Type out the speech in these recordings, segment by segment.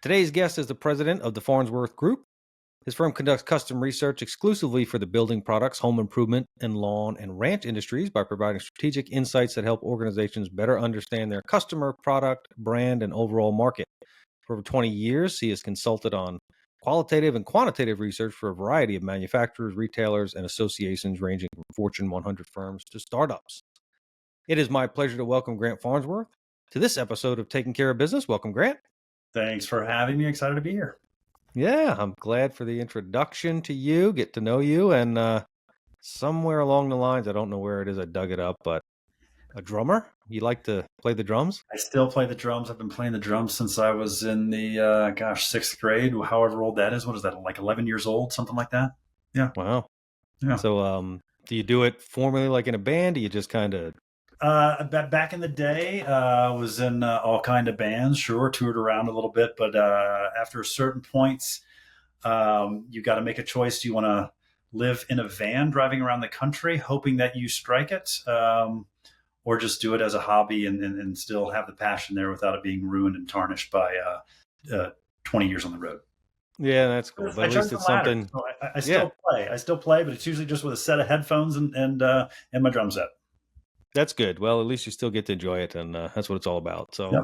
Today's guest is the president of the Farnsworth Group. His firm conducts custom research exclusively for the building products, home improvement, and lawn and ranch industries by providing strategic insights that help organizations better understand their customer, product, brand, and overall market. For over 20 years, he has consulted on qualitative and quantitative research for a variety of manufacturers, retailers, and associations ranging from Fortune 100 firms to startups. It is my pleasure to welcome Grant Farnsworth to this episode of Taking Care of Business. Welcome, Grant. Thanks for having me. Excited to be here. Yeah, I'm glad for the introduction to you, get to know you, and somewhere along the lines, I don't know where it is, I dug it up, but a drummer? You like to play the drums? I still play the drums. I've been playing the drums since I was in the, sixth grade, however old that is. What is that, like 11 years old, something like that? Yeah. Wow. Yeah. So, do you do it formally like in a band? Do you just kind of... Back in the day, I was in all kind of bands, sure, toured around a little bit, but after certain points, you got to make a choice. Do you want to live in a van driving around the country, hoping that you strike it, or just do it as a hobby and still have the passion there without it being ruined and tarnished by 20 years on the road? Yeah, that's cool. But I at chose least the it's latter. something... So I still play. I still play, but it's usually just with a set of headphones and my drum set. That's good. Well, at least you still get to enjoy it, and that's what it's all about. So Yep.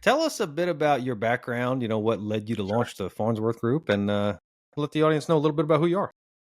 tell us a bit about your background, what led you to launch the Farnsworth Group, and let the audience know a little bit about who you are.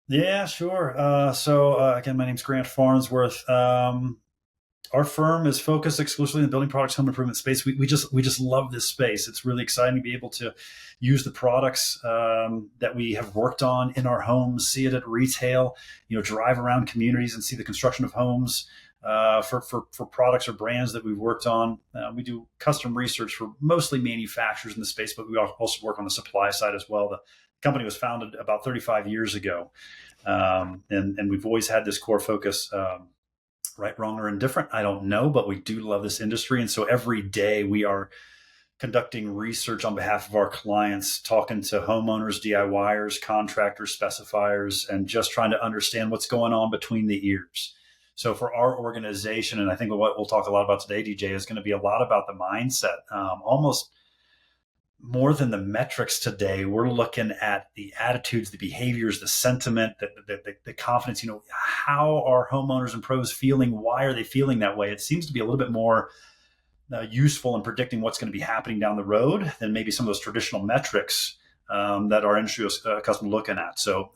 Yeah, sure. Again, my name's Grant Farnsworth. Our firm is focused exclusively in the building products, home improvement space. We just love this space. It's really exciting to be able to use the products that we have worked on in our homes, see it at retail, drive around communities and see the construction of homes for products or brands that we've worked on. We do custom research for mostly manufacturers in the space, but we also work on the supply side as well. The company was founded about 35 years ago, and we've always had this core focus. Right, wrong, or indifferent, I don't know, but we do love this industry. And so every day we are conducting research on behalf of our clients, talking to homeowners, DIYers, contractors, specifiers, and just trying to understand what's going on between the ears. So for our organization, and I think what we'll talk a lot about today, DJ, is going to be a lot about the mindset. Almost more than the metrics today, we're looking at the attitudes, the behaviors, the sentiment, the confidence. How are homeowners and pros feeling? Why are they feeling that way? It seems to be a little bit more useful in predicting what's going to be happening down the road than maybe some of those traditional metrics that our industry is accustomed to looking at. So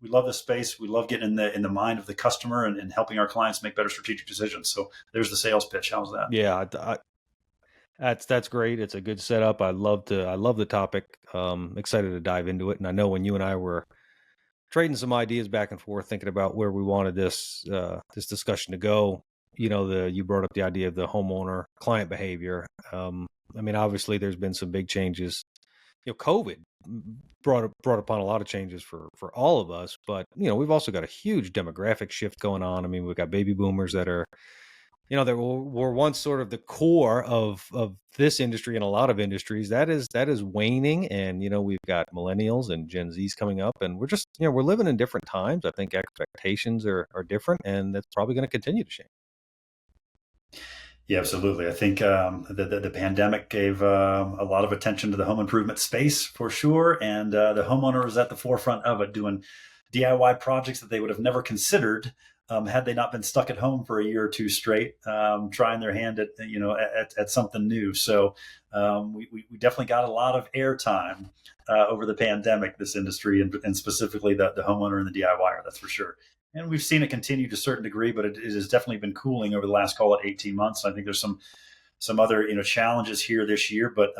we love this space. We love getting in the mind of the customer and helping our clients make better strategic decisions. So there's the sales pitch. How's that? Yeah, that's great. It's a good setup. I love the topic. Excited to dive into it. And I know when you and I were trading some ideas back and forth, thinking about where we wanted this discussion to go, you brought up the idea of the homeowner client behavior. Obviously there's been some big changes. COVID brought upon a lot of changes for all of us, but we've also got a huge demographic shift going on. We've got baby boomers that are that were once sort of the core of this industry and a lot of industries. That is waning, and we've got millennials and Gen Zs coming up, and we're just we're living in different times. I think expectations are different, and that's probably going to continue to change. Yeah, absolutely. I think the pandemic gave a lot of attention to the home improvement space for sure, and the homeowner was at the forefront of it, doing DIY projects that they would have never considered had they not been stuck at home for a year or two straight, trying their hand at something new. So we definitely got a lot of airtime over the pandemic, this industry, and specifically the homeowner and the DIYer, that's for sure. And we've seen it continue to a certain degree, but it has definitely been cooling over the last, call it 18 months. I think there's some other challenges here this year, but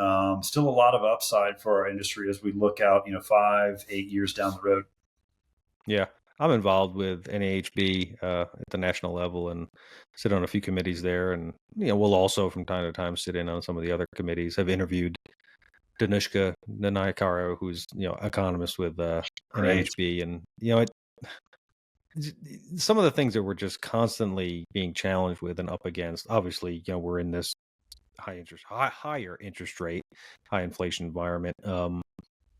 still a lot of upside for our industry as we look out 5-8 years down the road. Yeah. I'm involved with NAHB at the national level and sit on a few committees there. And, we'll also from time to time sit in on some of the other committees. I've interviewed Danushka Nanayakara, who's, economist with NAHB. And, some of the things that we're just constantly being challenged with and up against, obviously, we're in this higher interest rate, high inflation environment.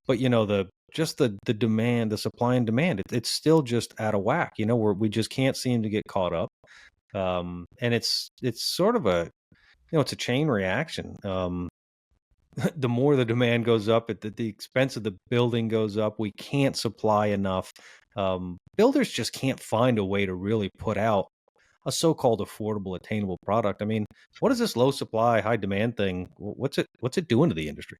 But the demand, the supply and demand, it's still just out of whack. We just can't seem to get caught up. And it's sort of it's a chain reaction. the more the demand goes up, the expense of the building goes up. We can't supply enough. Builders just can't find a way to really put out a so-called affordable, attainable product. I mean, what is this low supply, high demand thing? What's it doing to the industry?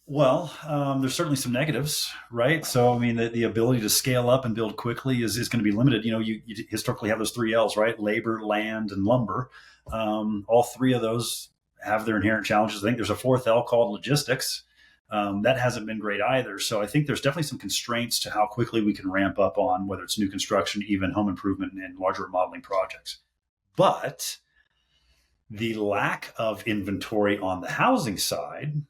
Well, there's certainly some negatives, right? So, I mean, the ability to scale up and build quickly is going to be limited. You historically have those three L's, right? Labor, land, and lumber. All three of those have their inherent challenges. I think there's a fourth L called logistics. That hasn't been great either. So I think there's definitely some constraints to how quickly we can ramp up on whether it's new construction, even home improvement, and larger remodeling projects. But the lack of inventory on the housing side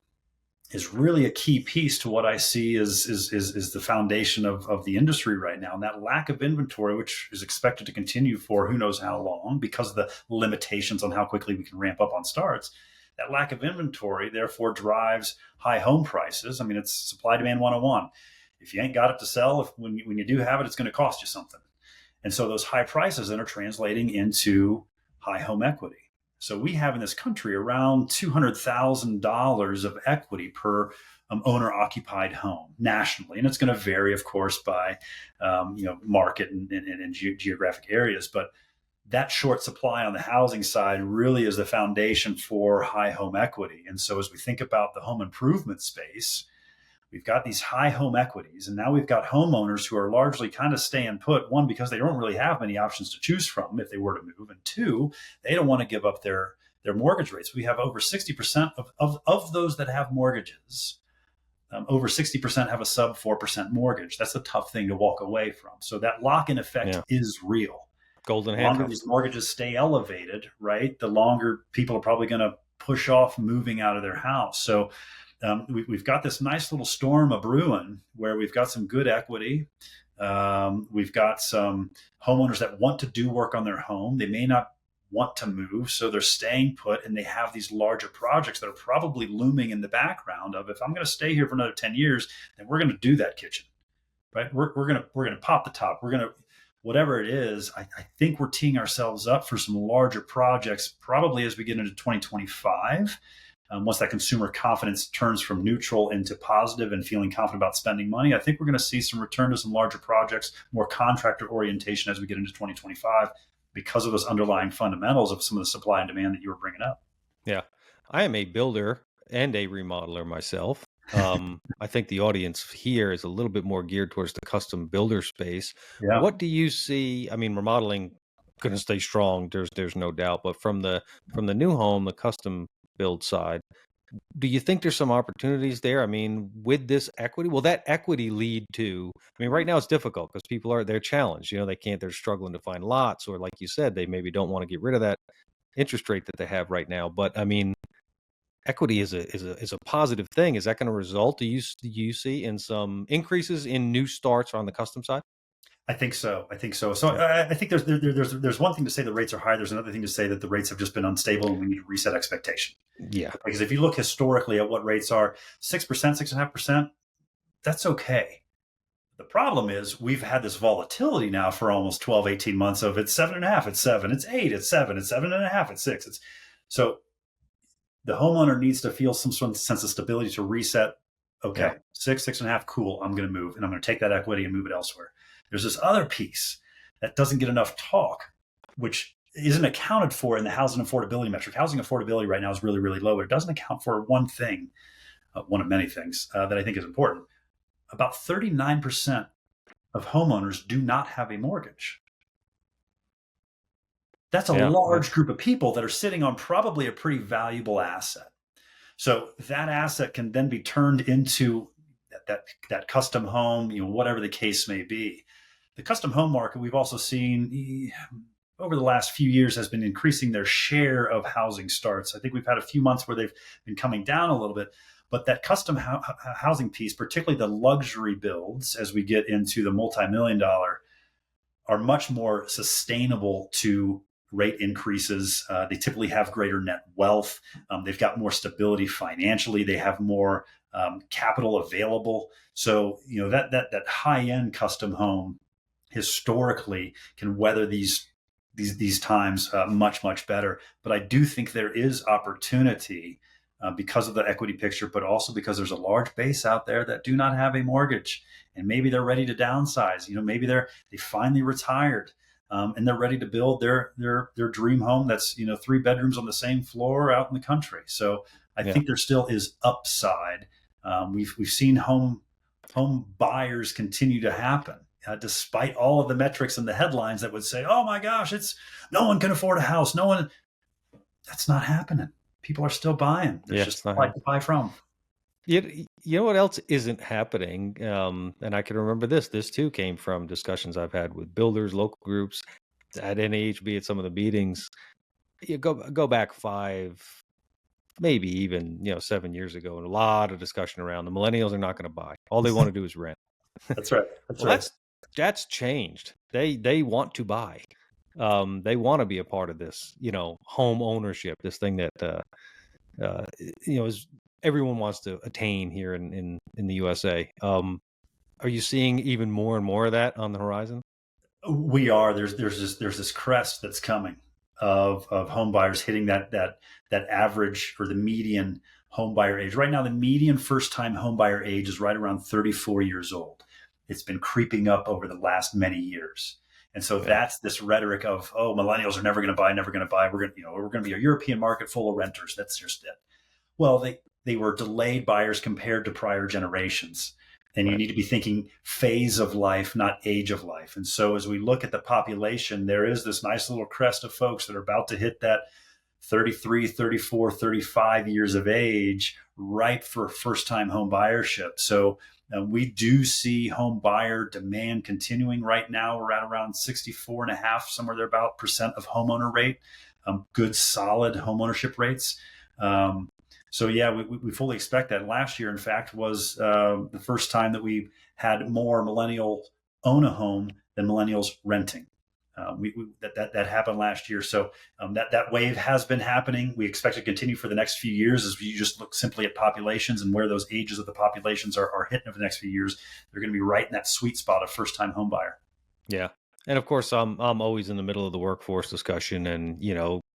is really a key piece to what I see is the foundation of the industry right now. And that lack of inventory, which is expected to continue for who knows how long because of the limitations on how quickly we can ramp up on starts, that lack of inventory therefore drives high home prices. I mean, it's supply demand 101. If you ain't got it to sell, when you do have it, it's going to cost you something. And so those high prices then are translating into high home equity. So we have in this country around $200,000 of equity per owner occupied home nationally. And it's going to vary, of course, by market and geographic areas. But that short supply on the housing side really is the foundation for high home equity. And so as we think about the home improvement space, we've got these high home equities, and now we've got homeowners who are largely kind of staying put. One, because they don't really have many options to choose from if they were to move, and two, they don't want to give up their mortgage rates. We have over 60% of those that have mortgages. Over 60% have a sub 4% mortgage. That's a tough thing to walk away from. So that lock-in effect Yeah, is real. golden The longer handcuffs. these mortgages stay elevated, right, the longer people are probably going to push off moving out of their house. So we've got this nice little storm a brewing where we've got some good equity. We've got some homeowners that want to do work on their home. They may not want to move, so they're staying put, and they have these larger projects that are probably looming in the background of, if I'm going to stay here for another 10 years, then we're going to do that kitchen, right? We're going to pop the top. We're going to, whatever it is, I think we're teeing ourselves up for some larger projects, probably as we get into 2025. Once that consumer confidence turns from neutral into positive and feeling confident about spending money, I think we're going to see some return to some larger projects, more contractor orientation as we get into 2025 because of those underlying fundamentals of some of the supply and demand that you were bringing up. Yeah. I am a builder and a remodeler myself. I think the audience here is a little bit more geared towards the custom builder space. Yeah. What do you see? I mean, remodeling going to stay strong. There's no doubt. But from the new home, the custom build side, do you think there's some opportunities there? I mean, with this equity, will that equity lead to? I mean, right now it's difficult because they're challenged. They're struggling to find lots, or like you said, they maybe don't want to get rid of that interest rate that they have right now. But I mean, equity is a positive thing. Is that going to result? Do you see in some increases in new starts on the custom side? I think so. I think so. So Yeah. I think there's one thing to say the rates are high. There's another thing to say that the rates have just been unstable and we need to reset expectation. Yeah. Because if you look historically at what rates are, 6%, 6.5%, that's okay. The problem is we've had this volatility now for almost 12, 18 months of it's 7.5, it's 7, it's 8, it's 7, it's 7.5, it's 6. So the homeowner needs to feel some sort of sense of stability to reset. Yeah. Okay, 6.5, cool. I'm going to move and I'm going to take that equity and move it elsewhere. There's this other piece that doesn't get enough talk, which isn't accounted for in the housing affordability metric. Housing affordability right now is really, really low, but it doesn't account for one thing, one of many things that I think is important. About 39% of homeowners do not have a mortgage. That's a Yeah. large group of people that are sitting on probably a pretty valuable asset. So that asset can then be turned into that custom home, whatever the case may be. The custom home market, we've also seen over the last few years, has been increasing their share of housing starts. I think we've had a few months where they've been coming down a little bit, but that custom housing piece, particularly the luxury builds, as we get into the multi-million-dollar, are much more sustainable to rate increases. They typically have greater net wealth. They've got more stability financially. They have more capital available. So that high-end custom home historically can weather these times much better. But I do think there is opportunity because of the equity picture, but also because there's a large base out there that do not have a mortgage, and maybe they're ready to downsize. Maybe they finally retired, and they're ready to build their dream home that's 3 bedrooms on the same floor out in the country. So I Yeah. think there still is upside. We've seen home buyers continue to happen. Despite all of the metrics and the headlines that would say, "Oh my gosh, it's no one can afford a house." No one. That's not happening. People are still buying. There's Yeah, just it's not like happening. to buy from. You know what else isn't happening? And I can remember this too came from discussions I've had with builders, local groups, at NAHB at some of the meetings. You go back 5, maybe even 7 years ago, and a lot of discussion around the millennials are not going to buy. All they want to do is rent. That's right. That's Well, right. that's changed. They want to buy. They want to be a part of this, home ownership. This thing that is everyone wants to attain here in the USA. Are you seeing even more and more of that on the horizon? We are. There's this crest that's coming of home buyers hitting that average or the median home buyer age. Right now, the median first time home buyer age is right around 34 years old. It's been creeping up over the last many years. And so Yeah. that's this rhetoric of, oh, millennials are never going to buy, never going to buy. We're going to be a European market full of renters. That's just it. Well, they were delayed buyers compared to prior generations. And you Right. need to be thinking phase of life, not age of life. And so as we look at the population, there is this nice little crest of folks that are about to hit that 33, 34, 35 years of age, ripe for first time home buyership. So we do see home buyer demand continuing right now. We're at around 64 and a half, somewhere there about percent of homeowner rate, good solid home ownership rates. So yeah, we fully expect that. Last year, in fact, was the first time that we had more millennials own a home than millennials renting. That happened last year. So that wave has been happening. We expect it to continue for the next few years as you just look simply at populations and where those ages of the populations are hitting over the next few years. They're going to be right in that sweet spot of first time home buyer. Yeah. And of course, I'm always in the middle of the workforce discussion, and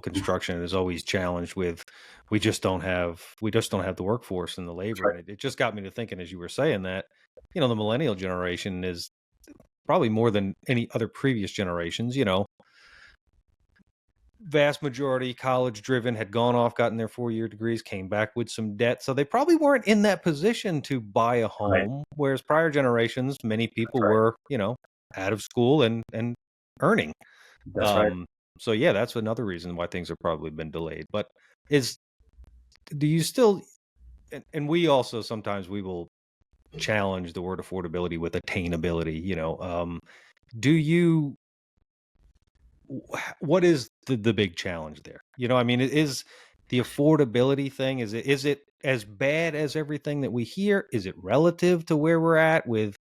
construction is always challenged with we just don't have the workforce and the That's labor, right. and it just got me to thinking as you were saying that, the millennial generation is probably more than any other previous generations. Vast majority college driven, had gone off, gotten their 4-year degrees, came back with some debt, so they probably weren't in that position to buy a Right. home. Whereas prior generations, many That's people right. were out of school and earning. That's right. Um, so yeah, that's another reason why things have probably been delayed. But is do you still and we also sometimes we will challenge the word affordability with attainability. Do you what is the big challenge there? I mean, is the affordability thing, is it as bad as everything that we hear? Is it relative to where we're at with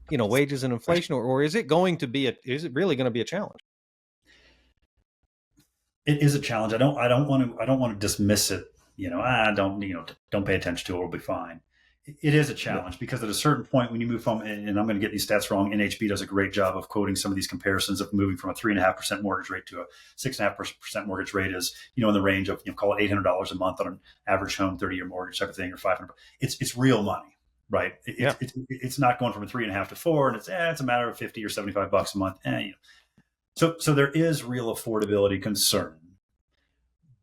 wages and inflation, or is it really going to be a challenge? It is a challenge. I don't want to dismiss it. Don't pay attention to it. We'll be fine. It is a Yeah. challenge because at a certain point, when you move from, and I'm going to get these stats wrong, NHB does a great job of quoting some of these comparisons of moving from a 3.5% mortgage rate to a 6.5% mortgage rate is, in the range of, call it $800 a month on an average home, 30-year mortgage type of thing, or 500. It's real money, right? Yeah. It's not going from a 3.5 to 4, and it's a matter of 50 or $75 a month. So there is real affordability concern,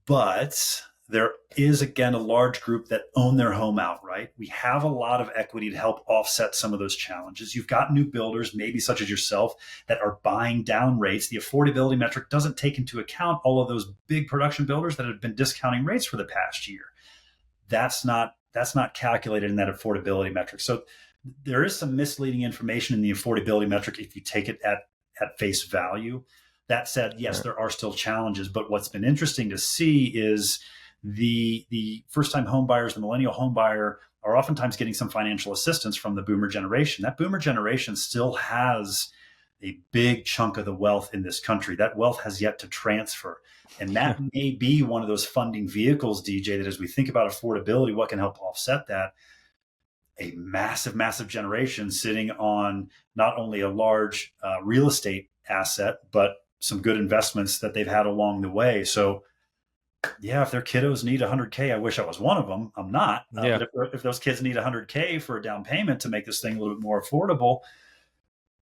but there is again a large group that own their home outright. We have a lot of equity to help offset some of those challenges. You've got new builders, maybe such as yourself, that are buying down rates. The affordability metric doesn't take into account all of those big production builders that have been discounting rates for the past year. That's not calculated in that affordability metric. So there is some misleading information in the affordability metric if you take it at face value. That said, yes, Right. there are still challenges, but what's been interesting to see is the first time home buyers, the millennial home buyer, are oftentimes getting some financial assistance from the boomer generation. That boomer generation still has a big chunk of the wealth in this country. That wealth has yet to transfer. And that may be one of those funding vehicles, DJ, that as we think about affordability, what can help offset that? A massive, massive generation sitting on not only a large real estate asset, but some good investments that they've had along the way. So Yeah, if their kiddos need 100K, I wish I was one of them. I'm not. Yeah, But if those kids need 100K for a down payment to make this thing a little bit more affordable,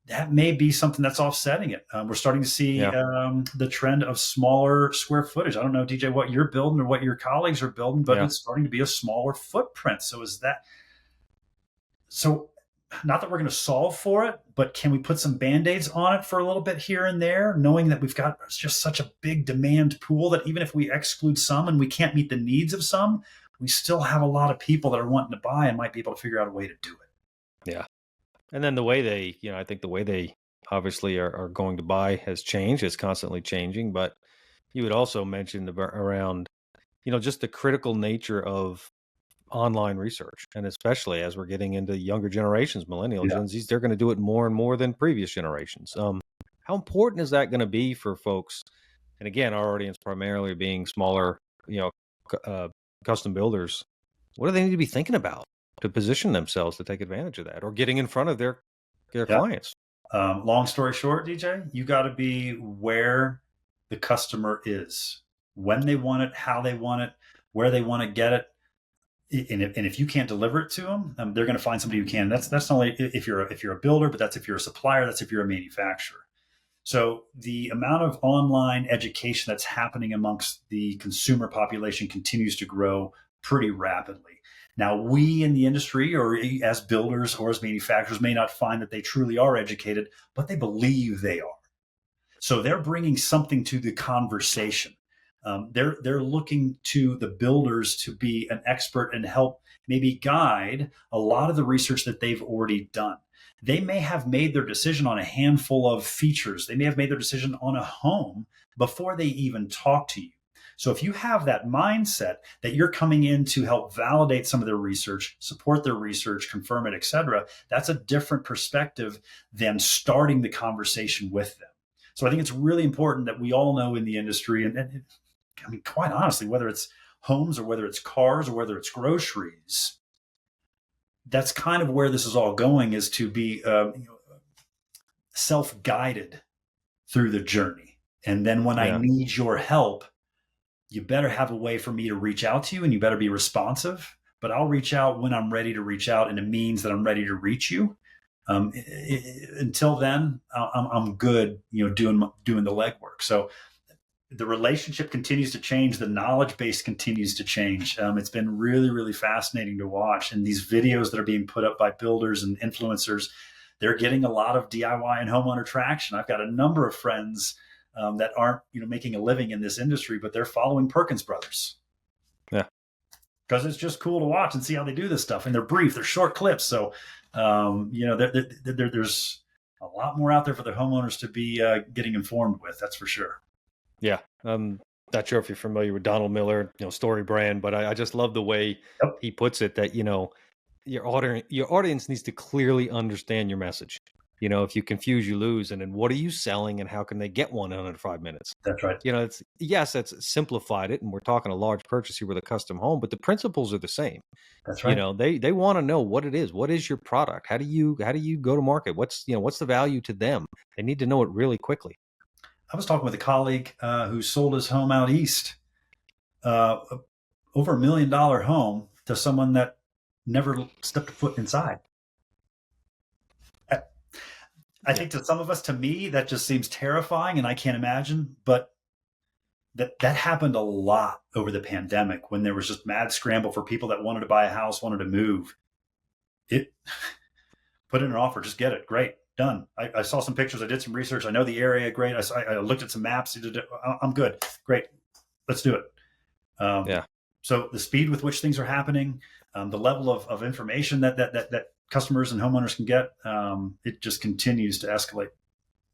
that may be something that's offsetting it. We're starting to see yeah, the trend of smaller square footage. I don't know, DJ, what you're building or what your colleagues are building, but yeah, it's starting to be a smaller footprint. So is that so? Not that we're going to solve for it, but can we put some band-aids on it for a little bit here and there, knowing that we've got just such a big demand pool that even if we exclude some and we can't meet the needs of some, we still have a lot of people that are wanting to buy and might be able to figure out a way to do it. yeah. And then the way they, I think the way they obviously are going to buy has changed. It's constantly changing. But you had also mentioned around, just the critical nature of online research, and especially as we're getting into younger generations, millennial Yeah. Gen Zs, they're going to do it more and more than previous generations. How important is that going to be for folks? And again, our audience primarily being smaller, you know, custom builders. What do they need to be thinking about to position themselves to take advantage of that, or getting in front of their Yeah. clients? Long story short, DJ, you got to be where the customer is, when they want it, how they want it, where they want to get it. And if you can't deliver it to them, they're going to find somebody who can. That's not only if you're a builder, but that's if you're a supplier, that's if you're a manufacturer. So the amount of online education that's happening amongst the consumer population continues to grow pretty rapidly. Now, we in the industry, or as builders or as manufacturers, may not find that they truly are educated, but they believe they are. So they're bringing something to the conversation. They're looking to the builders to be an expert and help maybe guide a lot of the research that they've already done. They may have made their decision on a handful of features. They may have made their decision on a home before they even talk to you. So if you have that mindset that you're coming in to help validate some of their research, support their research, confirm it, etc., that's a different perspective than starting the conversation with them. So I think it's really important that we all know in the industry, and I mean, quite honestly, whether it's homes or whether it's cars or whether it's groceries, that's kind of where this is all going, is to be self-guided through the journey. And then when I Yeah, need your help, you better have a way for me to reach out to you, and you better be responsive. But I'll reach out when I'm ready to reach out, and it means that I'm ready to reach you. Until then, I'm good, doing the legwork. So the relationship continues to change. The knowledge base continues to change. It's been really, really fascinating to watch. And these videos that are being put up by builders and influencers, they're getting a lot of DIY and homeowner traction. I've got a number of friends that aren't, making a living in this industry, but they're following Perkins Brothers yeah, because it's just cool to watch and see how they do this stuff. And they're brief, they're short clips. So, there's a lot more out there for the homeowners to be getting informed with. That's for sure. yeah. Not sure if you're familiar with Donald Miller, Story Brand, but I just love the way Yep. he puts it that, your audience needs to clearly understand your message. If you confuse, you lose. And then what are you selling, and how can they get one in under 5 minutes? That's right. That's simplified it, and we're talking a large purchase here with a custom home, but the principles are the same. That's right. They want to know what it is. What is your product? How do you go to market? What's the value to them? They need to know it really quickly. I was talking with a colleague who sold his home out east, uh, over $1 million home, to someone that never stepped a foot inside. I Yeah. think to some of us, to me, that just seems terrifying, and I can't imagine. But that happened a lot over the pandemic, when there was just mad scramble for people that wanted to buy a house, wanted to move. It put in an offer, just get it, great, done. I saw some pictures, I did some research, I know the area, great. I looked at some maps, I'm good, great, let's do it. Yeah. So the speed with which things are happening, the level of information that customers and homeowners can get, it just continues to escalate.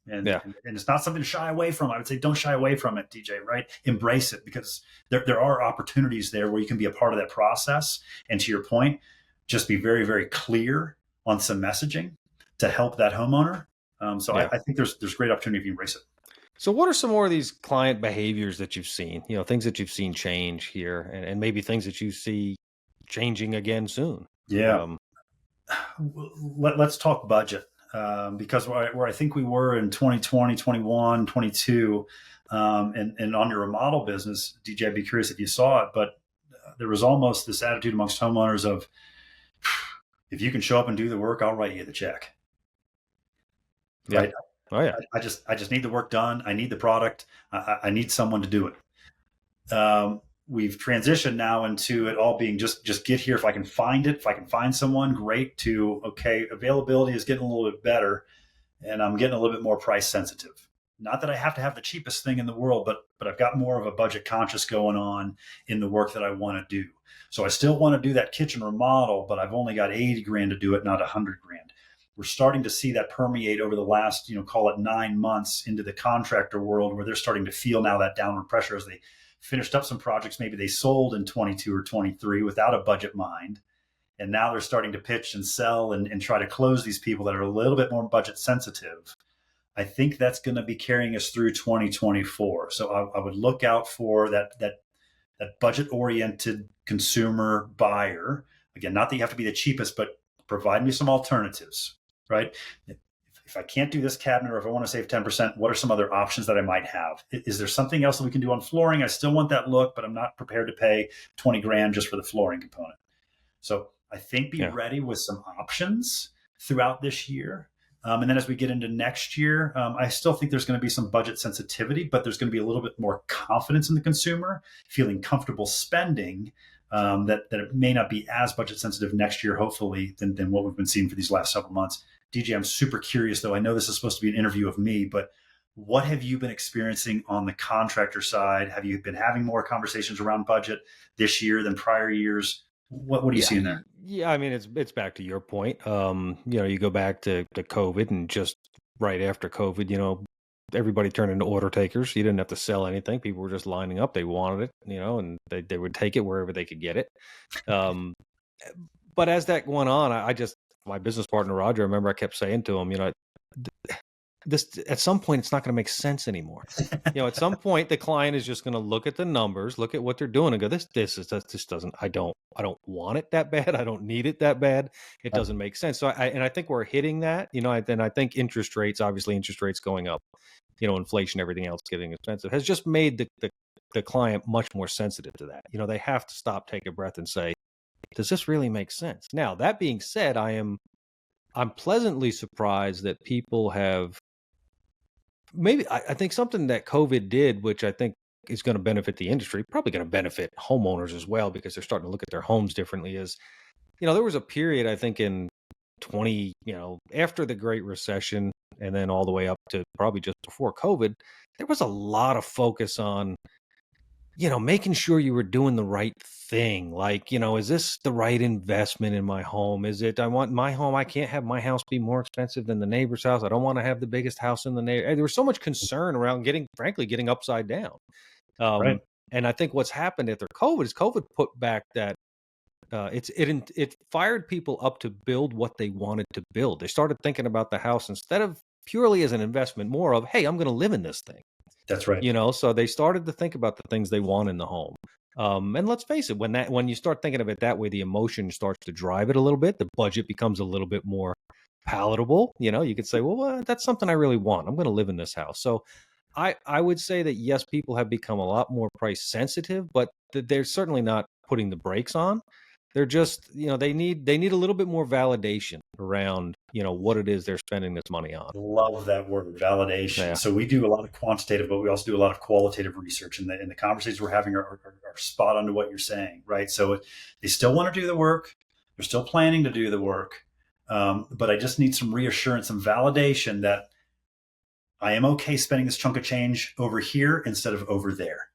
And, Yeah. and it's not something to shy away from. I would say don't shy away from it, DJ, right? Embrace it, because there are opportunities there where you can be a part of that process. And to your point, just be very, very clear on some messaging to help that homeowner. So Yeah. I think there's great opportunity if you embrace it. So what are some more of these client behaviors that you've seen, things that you've seen change here, and maybe things that you see changing again soon? Yeah. Um, Let's talk budget, because where I think we were in 2020, 21, 22, And on your remodel business, DJ, I'd be curious if you saw it, but there was almost this attitude amongst homeowners of, if you can show up and do the work, I'll write you the check. Yeah. Right? Oh yeah. I just need the work done. I need the product. I need someone to do it. We've transitioned now into it all being just get here. If I can find it, if I can find someone, great. To, okay, availability is getting a little bit better, and I'm getting a little bit more price sensitive. Not that I have to have the cheapest thing in the world, but I've got more of a budget conscious going on in the work that I want to do. So I still want to do that kitchen remodel, but I've only got 80 grand to do it, not 100 grand. We're starting to see that permeate over the last, call it 9 months, into the contractor world, where they're starting to feel now that downward pressure as they finished up some projects maybe they sold in 22 or 23 without a budget mind. And now they're starting to pitch and sell and try to close these people that are a little bit more budget sensitive. I think that's going to be carrying us through 2024. So I would look out for that budget oriented consumer buyer. Again, not that you have to be the cheapest, but provide me some alternatives, right? If I can't do this cabinet, or if I want to save 10%, what are some other options that I might have? Is there something else that we can do on flooring? I still want that look, but I'm not prepared to pay 20 grand just for the flooring component. So I think be ready with some options throughout this year. And then as we get into next year, I still think there's going to be some budget sensitivity, but there's going to be a little bit more confidence in the consumer, feeling comfortable spending, that it may not be as budget sensitive next year, hopefully, than what we've been seeing for these last several months. DJ, I'm super curious, though. I know this is supposed to be an interview of me, but what have you been experiencing on the contractor side? Have you been having more conversations around budget this year than prior years? What are you seeing there? Yeah, I mean, it's back to your point. You go back to COVID, and just right after COVID, everybody turned into order takers. You didn't have to sell anything. People were just lining up. They wanted it, and they would take it wherever they could get it. But as that went on, my business partner, Roger, I remember I kept saying to him, this at some point, it's not going to make sense anymore. At some point, the client is just going to look at the numbers, look at what they're doing, and go, this doesn't, I don't want it that bad. I don't need it that bad. It doesn't make sense. So I think we're hitting that, and I think interest rates going up, inflation, everything else getting expensive, has just made the client much more sensitive to that. They have to stop, take a breath, and say, does this really make sense? Now, that being said, I'm pleasantly surprised that people have, maybe, I think something that COVID did, which I think is going to benefit the industry, probably going to benefit homeowners as well, because they're starting to look at their homes differently, is, there was a period, I think, in after the Great Recession, and then all the way up to probably just before COVID, there was a lot of focus on, making sure you were doing the right thing. Like, is this the right investment in my home? I want my home, I can't have my house be more expensive than the neighbor's house. I don't want to have the biggest house in the neighborhood. There was so much concern around getting upside down. Right. And I think what's happened after COVID is COVID put back that, it fired people up to build what they wanted to build. They started thinking about the house instead of purely as an investment, more of, hey, I'm going to live in this thing. That's right. So they started to think about the things they want in the home. And let's face it, when you start thinking of it that way, the emotion starts to drive it a little bit. The budget becomes a little bit more palatable. You could say, well, that's something I really want. I'm going to live in this house. So I would say that, yes, people have become a lot more price sensitive, but they're certainly not putting the brakes on. They're just, they need a little bit more validation around, what it is they're spending this money on. Love that word, validation. Yeah. So we do a lot of quantitative, but we also do a lot of qualitative research, and the conversations we're having are spot on to what you're saying, right? So they still want to do the work. They're still planning to do the work. But I just need some reassurance, some validation that I am okay spending this chunk of change over here instead of over there.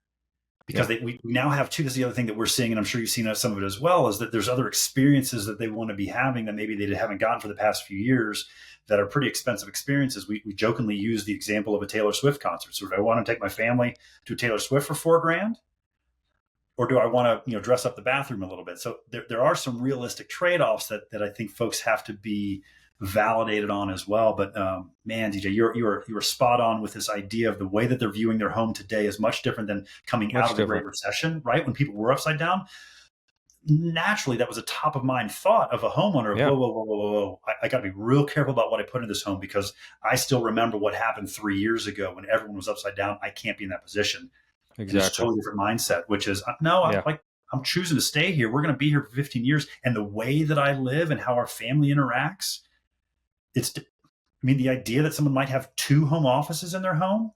Because we now have, too, this is the other thing that we're seeing, and I'm sure you've seen some of it as well, is that there's other experiences that they want to be having that maybe they haven't gotten for the past few years that are pretty expensive experiences. We jokingly use the example of a Taylor Swift concert. So do I want to take my family to Taylor Swift for $4 grand? Or do I want to dress up the bathroom a little bit? So there are some realistic trade-offs that I think folks have to be validated on as well. But man, DJ, you're spot on with this idea of the way that they're viewing their home today is much different than coming out of the Great Recession, right? When people were upside down. naturally that was a top of mind thought of a homeowner of Yeah, whoa, whoa, whoa, whoa, whoa, whoa. I got to be real careful about what I put in this home because I still remember what happened 3 years ago when everyone was upside down. I can't be in that position. And it's a exactly. totally different mindset, which is no, Yeah. I'm choosing to stay here. We're going to be here for 15 years. And the way that I live and how our family interacts, I mean, the idea that someone might have two home offices in their home,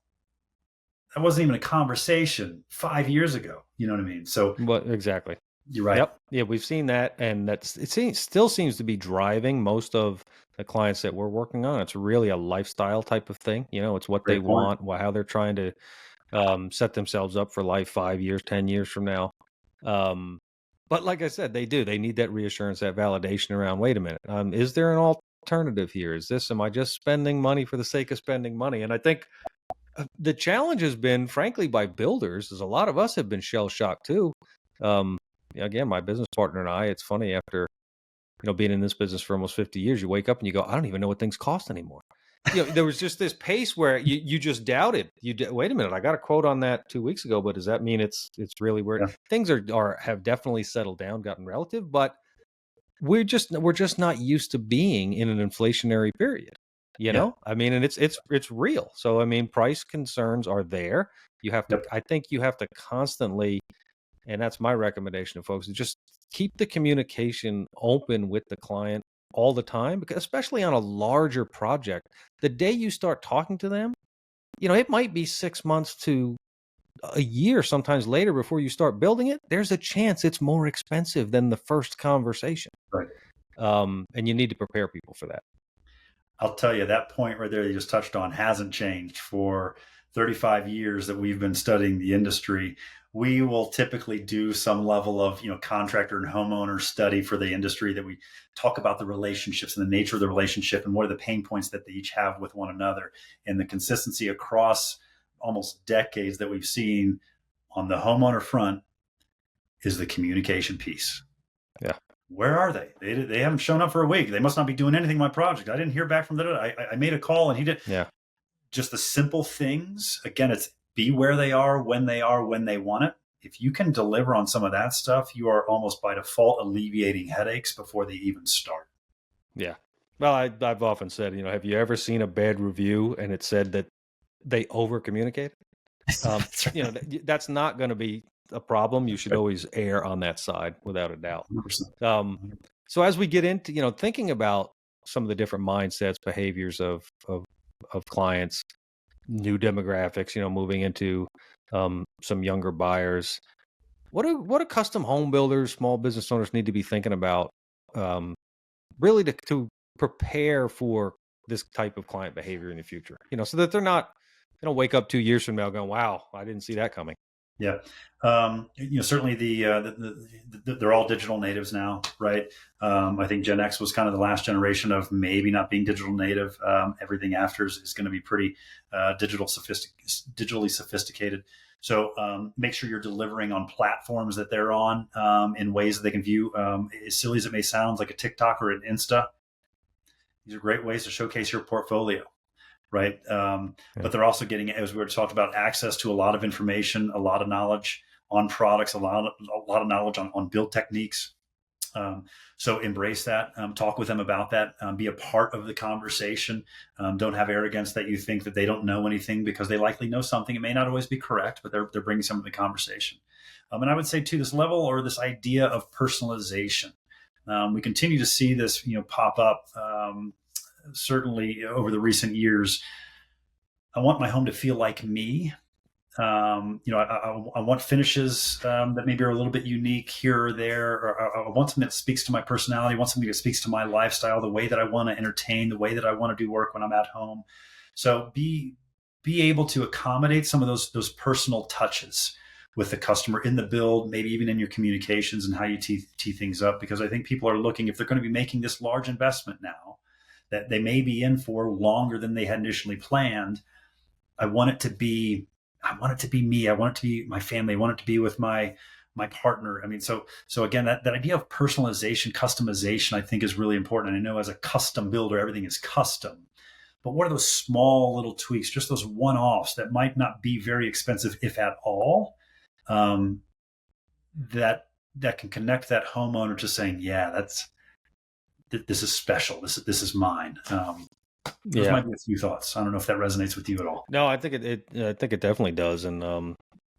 that wasn't even a conversation 5 years ago. You know what I mean? So What exactly? you're right. Yep. Yeah, we've seen that, and still seems to be driving most of the clients that we're working on. It's really a lifestyle type of thing. It's what they Great point. want, how they're trying to set themselves up for life 5 years, 10 years from now. Um, but like I said, they need that reassurance, that validation around. Wait a minute, is there an alternative here? Am I just spending money for the sake of spending money? And I think the challenge has been, frankly, by builders, is a lot of us have been shell shocked too. Um, Again, my business partner and I, it's funny, after being in this business for almost 50 years, you wake up and you go, I don't even know what things cost anymore. There was just this pace where you just doubted. Wait a minute, I got a quote on that 2 weeks ago, but does that mean it's really where Yeah. things have definitely settled down, gotten relative, but we're just not used to being in an inflationary period. Yeah. I mean, and it's real. So I mean, price concerns are there. Yep. I think you have to constantly, and that's my recommendation to folks, is just keep the communication open with the client all the time, because especially on a larger project, the day you start talking to them, it might be 6 months to a year, sometimes later, before you start building it. There's a chance it's more expensive than the first conversation. Right. And you need to prepare people for that. I'll tell you, that point right there you just touched on hasn't changed for 35 years that we've been studying the industry. We will typically do some level of, contractor and homeowner study for the industry, that we talk about the relationships and the nature of the relationship and what are the pain points that they each have with one another. And the consistency across almost decades that we've seen on the homeowner front is the communication piece. Yeah. Where are they? They haven't shown up for a week. They must not be doing anything in my project. I didn't hear back from them. I made a call and he did. Yeah. Just the simple things. Again, it's be where they are, when they want it. If you can deliver on some of that stuff, you are almost by default alleviating headaches before they even start. Yeah. Well, I've often said, have you ever seen a bad review and it said that they over communicate? That's right. That's not going to be a problem. You should always err on that side, without a doubt. 100%. So as we get into, thinking about some of the different mindsets, behaviors of clients, new demographics, moving into some younger buyers, what do custom home builders, small business owners need to be thinking about, really to prepare for this type of client behavior in the future, so that they're not wake up 2 years from now going, wow, I didn't see that coming. Yeah. Certainly they're all digital natives now, right? I think Gen X was kind of the last generation of maybe not being digital native. Everything after is going to be pretty digitally sophisticated. So make sure you're delivering on platforms that they're on in ways that they can view. As silly as it may sound, like a TikTok or an Insta, these are great ways to showcase your portfolio. Right. But they're also getting, as we were talked about, access to a lot of information, a lot of knowledge on products, a lot of knowledge on build techniques. So embrace that, talk with them about that, be a part of the conversation. Don't have arrogance that you think that they don't know anything, because they likely know something. It may not always be correct, but they're bringing some of the conversation. And I would say too, this level or this idea of personalization. We continue to see this, pop up. Certainly over the recent years. I want my home to feel like me. I want finishes that maybe are a little bit unique here or there. Or I want something that speaks to my personality. I want something that speaks to my lifestyle, the way that I want to entertain, the way that I want to do work when I'm at home. So be able to accommodate some of those personal touches with the customer in the build, maybe even in your communications and how you tee things up. Because I think people are looking, if they're going to be making this large investment now, that they may be in for longer than they had initially planned. I want it to be me. I want it to be my family. I want it to be with my partner. I mean, so again, that idea of personalization, customization, I think is really important. And I know as a custom builder, everything is custom. But what are those small little tweaks, just those one-offs that might not be very expensive, if at all, that that can connect that homeowner to saying, yeah, this is special. This is mine. Those Yeah. might be a few thoughts. I don't know if that resonates with you at all. No, I think I think it definitely does, and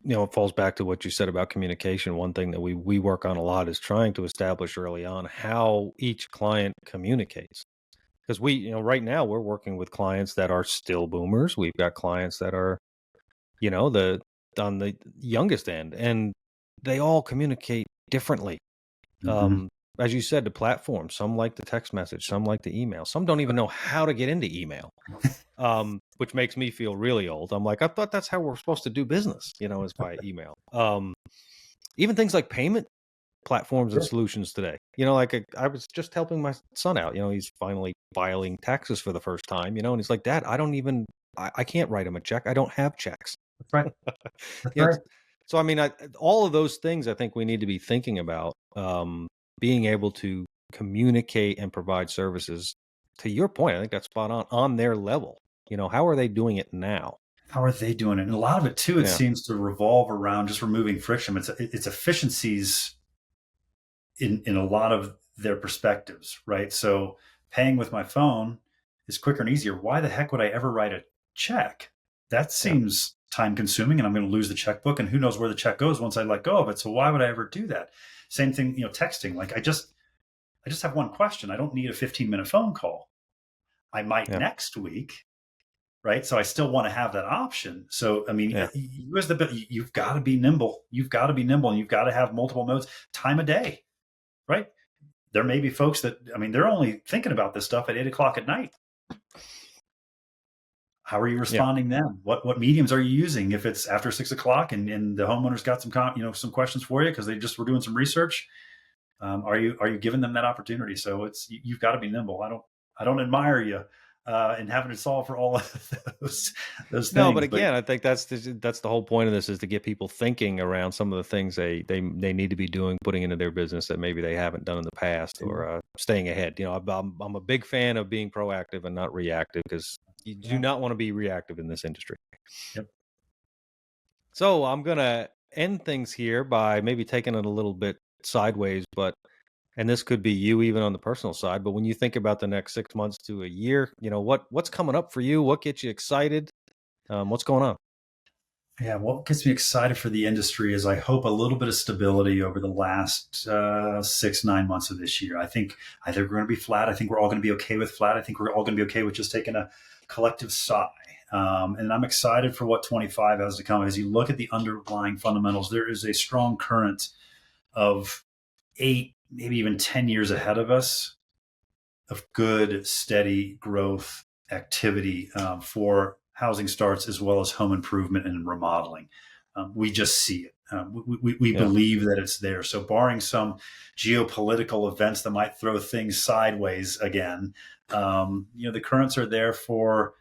it falls back to what you said about communication. One thing that we work on a lot is trying to establish early on how each client communicates. Because right now we're working with clients that are still boomers. We've got clients that are, the on the youngest end, and they all communicate differently. Mm-hmm. Um, as you said, the platform. Some like the text message, some like the email. Some don't even know how to get into email, which makes me feel really old. I'm like, I thought that's how we're supposed to do business, is by email. Even things like payment platforms and Sure. solutions today. Like I was just helping my son out. He's finally filing taxes for the first time. And he's like, Dad, I can't write him a check. I don't have checks. That's right. That's you know, right. so I mean, all of those things I think we need to be thinking about. Being able to communicate and provide services. To your point, I think that's spot on their level. How are they doing it now? How are they doing it? And a lot of it too, it Yeah, seems to revolve around just removing friction. It's efficiencies in a lot of their perspectives, right? So paying with my phone is quicker and easier. Why the heck would I ever write a check? That yeah, seems time consuming, and I'm going to lose the checkbook, and who knows where the check goes once I let go of it. So why would I ever do that? Same thing, texting. Like I just have one question. I don't need a 15-minute phone call. I might yeah, next week, right? So I still want to have that option. So I mean, yeah. you as you've got to be nimble. You've got to be nimble, and you've got to have multiple modes. Time of day, right? There may be folks that, I mean, they're only thinking about this stuff at 8 o'clock at night. How are you Yeah. responding then? What mediums are you using? If it's after 6 o'clock and the homeowner's got some questions for you because they just were doing some research, are you giving them that opportunity? So you've got to be nimble. I don't admire you in having to solve for all of those No, but things, but again, I think that's the whole point of this is to get people thinking around some of the things they need to be doing, putting into their business that maybe they haven't done in the past, or staying ahead. I'm a big fan of being proactive and not reactive because you do yeah, not want to be reactive in this industry. yep. So I'm gonna end things here by maybe taking it a little bit sideways, and this could be you even on the personal side. But when you think about the next 6 months to a year, what's coming up for you? What gets you excited? What's going on? Yeah, what gets me excited for the industry is I hope a little bit of stability over the last 6, 9 months of this year. I think either we're going to be flat. I think we're all going to be okay with flat. I think we're all going to be okay with just taking a collective sigh. And I'm excited for what 25 has to come. As you look at the underlying fundamentals, there is a strong current of 8, maybe even 10 years ahead of us of good, steady growth activity for housing starts as well as home improvement and remodeling. We just see it. We Yeah. believe that it's there. So, barring some geopolitical events that might throw things sideways again, the currents are there for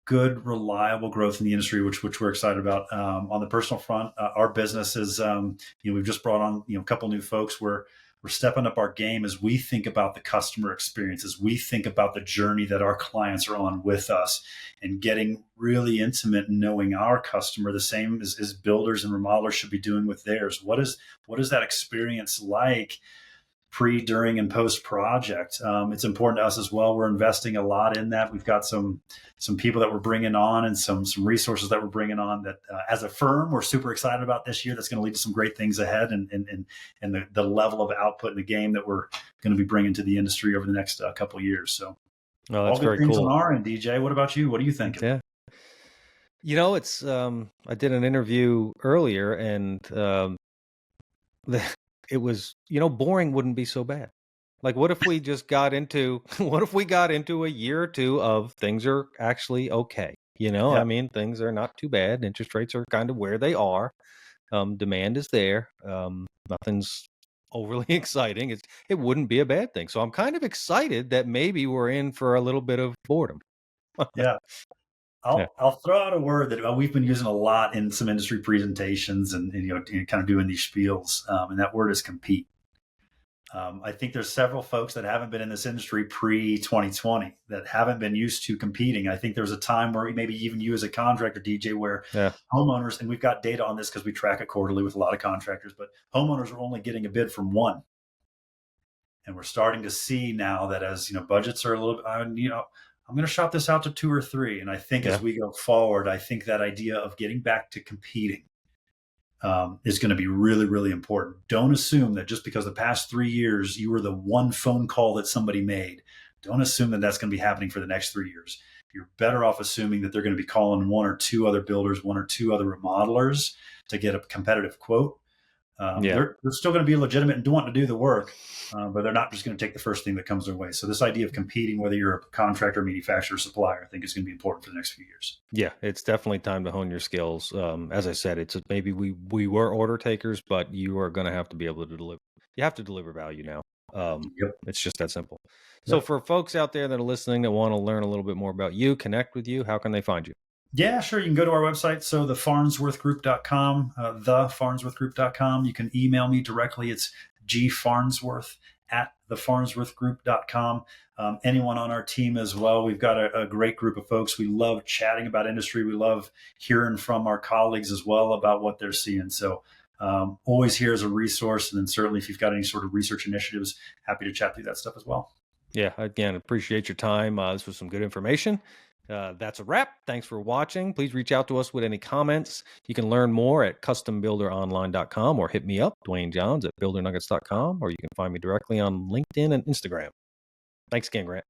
good, reliable growth in the industry, which we're excited about. On the personal front, our business is, we've just brought on, a couple new folks. We're stepping up our game as we think about the customer experience, as we think about the journey that our clients are on with us, and getting really intimate and knowing our customer the same as builders and remodelers should be doing with theirs. What is that experience like? Pre, during, and post project. It's important to us as well. We're investing a lot in that. We've got some people that we're bringing on and some resources that we're bringing on that as a firm we're super excited about this year. That's going to lead to some great things ahead, and the level of output in the game that we're going to be bringing to the industry over the next couple of years. So Oh, all that's good very things on cool. our end. DJ, what about you? What are you thinking? Yeah. It's I did an interview earlier, and it was, boring wouldn't be so bad. Like, what if we just got into what if we got into a year or two of things are actually okay? Yeah, I mean, things are not too bad. Interest rates are kind of where they are. Demand is there. Nothing's overly exciting. It wouldn't be a bad thing. So I'm kind of excited that maybe we're in for a little bit of boredom. yeah. Yeah. I'll throw out a word that we've been using a lot in some industry presentations and kind of doing these spiels, and that word is compete. I think there's several folks that haven't been in this industry pre 2020 that haven't been used to competing. I think there was a time where maybe even you as a contractor, DJ, where Yeah. homeowners, and we've got data on this because we track it quarterly with a lot of contractors, but homeowners are only getting a bid from one. And we're starting to see now that as budgets are a little bit, I'm going to shop this out to two or three. And I think Yeah. as we go forward, I think that idea of getting back to competing is going to be really, really important. Don't assume that just because the past 3 years you were the one phone call that somebody made, don't assume that that's going to be happening for the next 3 years. You're better off assuming that they're going to be calling one or two other builders, one or two other remodelers to get a competitive quote. Yeah. They're still going to be legitimate and want to do the work, but they're not just going to take the first thing that comes their way. So this idea of competing, whether you're a contractor, manufacturer, supplier, I think is going to be important for the next few years. Yeah, it's definitely time to hone your skills. As I said, it's maybe we were order takers, but you are going to have to be able to deliver. You have to deliver value now. Yep. It's just that simple. So for folks out there that are listening that want to learn a little bit more about you, connect with you, how can they find you? Yeah, sure. You can go to our website. So thefarnsworthgroup.com, thefarnsworthgroup.com. You can email me directly. It's gfarnsworth at thefarnsworthgroup.com. Anyone on our team as well. We've got a great group of folks. We love chatting about industry. We love hearing from our colleagues as well about what they're seeing. So always here as a resource. And then certainly if you've got any sort of research initiatives, happy to chat through that stuff as well. Yeah, again, appreciate your time. This was some good information. That's a wrap. Thanks for watching. Please reach out to us with any comments. You can learn more at custombuilderonline.com or hit me up, Dwayne Johns at buildernuggets.com, or you can find me directly on LinkedIn and Instagram. Thanks again, Grant.